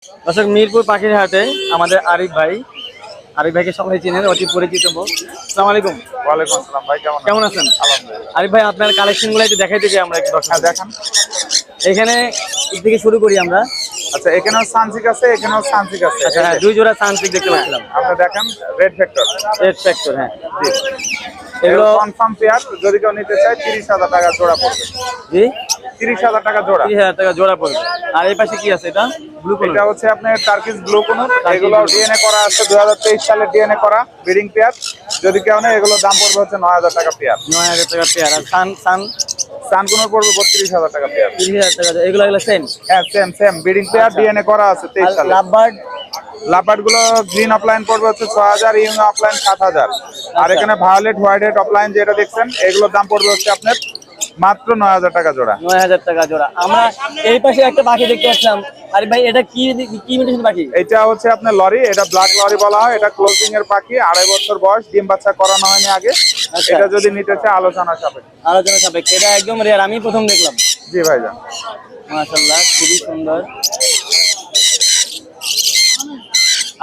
দর্শক মিরপুর পাখির হাটে আমাদের আরিফ ভাইকে সবাই চিনেন, অতি পরিচিত মুখ। আসসালামু আলাইকুম। ওয়ালাইকুম আসসালাম ভাই, কেমন আছেন? আলহামদুলিল্লাহ। আরিফ ভাই, আপনার কালেকশন গুলো একটু দেখাই দিবি আমরা একটু দর্শক। হ্যাঁ দেখান। এখানে থেকে শুরু করি আমরা। আচ্ছা, এখানেও সানসিক আছে, এখানেও সানসিক আছে। আচ্ছা হ্যাঁ, দুই জোড়া সানসিক দেখতে পাচ্ছিলাম। আপনি দেখেন, রেড ফ্যাক্টর। রেড ফ্যাক্টর, হ্যাঁ। এগুলো এগুলো কনফার্ম পেয়ার, যদি কেউ নিতে চায় 30,000 টাকা জোড়া পড়বে। জি, 30,000 টাকা জোড়া। 30,000 টাকা জোড়া পড়বে। আর এই পাশে কি আছে? এটা ব্লু কালার। এটা হচ্ছে আপনার টার্কিশ ব্লু কোন। এগুলো ডিএনএ করা আছে, 2023 সালে ডিএনএ করা ব্রিডিং পেয়ার। যদি কেউ নেয় এগুলো দাম পড়বে হচ্ছে 9,000 টাকা পেয়ার। 9,000 টাকা পেয়ার। আর সানকুনোর পড়বে 32,000 টাকা পেয়ার। 30,000 টাকা। এগুলো সেম? হ্যাঁ সেম ব্রিডিং পেয়ার, ডিএনএ করা আছে 23 সালে। লাভবার্ড? লাভবার্ড গুলো গ্রিন অফলাইন পড়বে হচ্ছে 6,000, ইউং অফলাইন 7,000। আর এখানে ভায়োলেট, হোয়াইট হেড অফলাইন যেটা দেখছেন, এগুলোর দাম পড়বে হচ্ছে আপনার মাত্র 9,000 টাকা জোড়া। 9,000 টাকা জোড়া। আমরা এই পাশে একটা পাখি দেখতে পাচ্ছিলাম। আরে ভাই, এটা কি কি মিউটেশন পাখি? এটা হচ্ছে আপনার লরি, এটা ব্ল্যাক লরি বলা হয়। এটা ক্লোজিং এর পাখি, 2.5 বছর বয়স, ডিম বাচ্চা করানো হয়নি আগে। আচ্ছা। এটা যদি নিতে চায় আলোচনা সাপেক্ষে। আলোচনা সাপেক্ষে। এটা একদম রেয়ার, আমি প্রথম দেখলাম। জি ভাইজান। মাশাআল্লাহ, খুবই সুন্দর।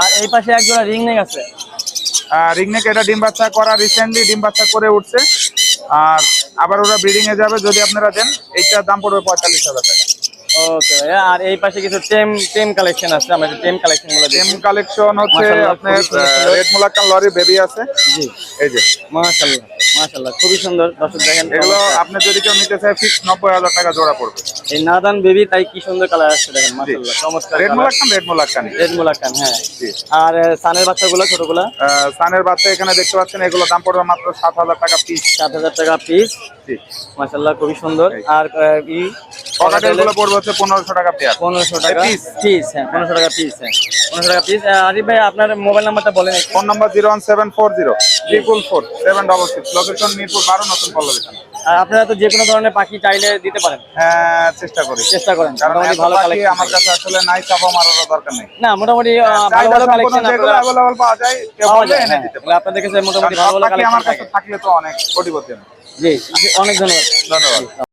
আর এই পাশে এক জোড়া রিং নেক আছে। রিংনেক, এটা ডিম বাচ্চা করা, রিসেন্টলি ডিম বাচ্চা করে উঠছে। আর আবার ওরা ব্রিডিং এ যাবে যদি আপনারা দেন। এইটার দাম পড়বে 45,000 টাকা। ওকে ভাইয়া। আর এই পাশে কিছু টেম কালেকশন আছে, আমরা টেম কালেকশন গুলো টেম দেখি। কালেকশন হচ্ছে মাশাআল্লাহ, আপনার খুবই সুন্দর। রেড মুলাক্কান লরি বেবি আছে। জি, এই যে মাশাআল্লাহ মাশাআল্লাহ, খুবই সুন্দর। দর্শক দেখেন, এগুলো আপনি যদি কেউ নিতে চায় ফিক্স 90,000 টাকা জোড়া পড়বে। এই নাদান বেবি, তাই কি সুন্দর কালার আসছে দেখেন। মাশাআল্লাহ, চমৎকার রেড কালার। মুলাক্কান রেড মুলাকান, হ্যাঁ। জি। আর সানের বাচ্চাগুলো ছোটগুলা? সানের বাচ্চা এখানে দেখতে পাচ্ছেন, এগুলো দাম পড়বে মাত্র 7,000 টাকা পিস। 7,000 টাকা পিস। জি। মাশাআল্লাহ, খুবই সুন্দর। আর ককাটেল গুলো পড়বে হচ্ছে 1500 টাকা পেয়ার। 1500 টাকা পিস। পিস, হ্যাঁ 1500 টাকা পিস, হ্যাঁ 1500 টাকা পিস। আরিফ ভাই, আপনার মোবাইল নাম্বারটা বলেন একটু। ফোন নাম্বার 01740 444 766, লোকেশন মিরপুর 12, নতুন পল্লবী থানা। আর আপনারা তো যে কোনো ধরনের পাখি চাইলে দিতে পারেন? হ্যাঁ চেষ্টা করেন, কারণ মোটামুটি ভালো ভালো কালেকশন আমার কাছে আসলে নাই, চাপা মারার দরকার নেই। না, মোটামুটি ভালো চাহিদা ভালো সম্পন্ন কালেকশন যেগুলো অ্যাভেলেবল পাওয়া যায়, কেউ পাওয়া বললে যায়, এনে হ্যাঁ। দিতে পারে। আপনাদের কাছে মোটামুটি কারণ ভালো সব ভালো পাখি কালেকশন আমার কাছে থাকে। থাকলে তো অনেক কোটিপতি আমি। জি, অনেক ধন্যবাদ। ধন্যবাদ।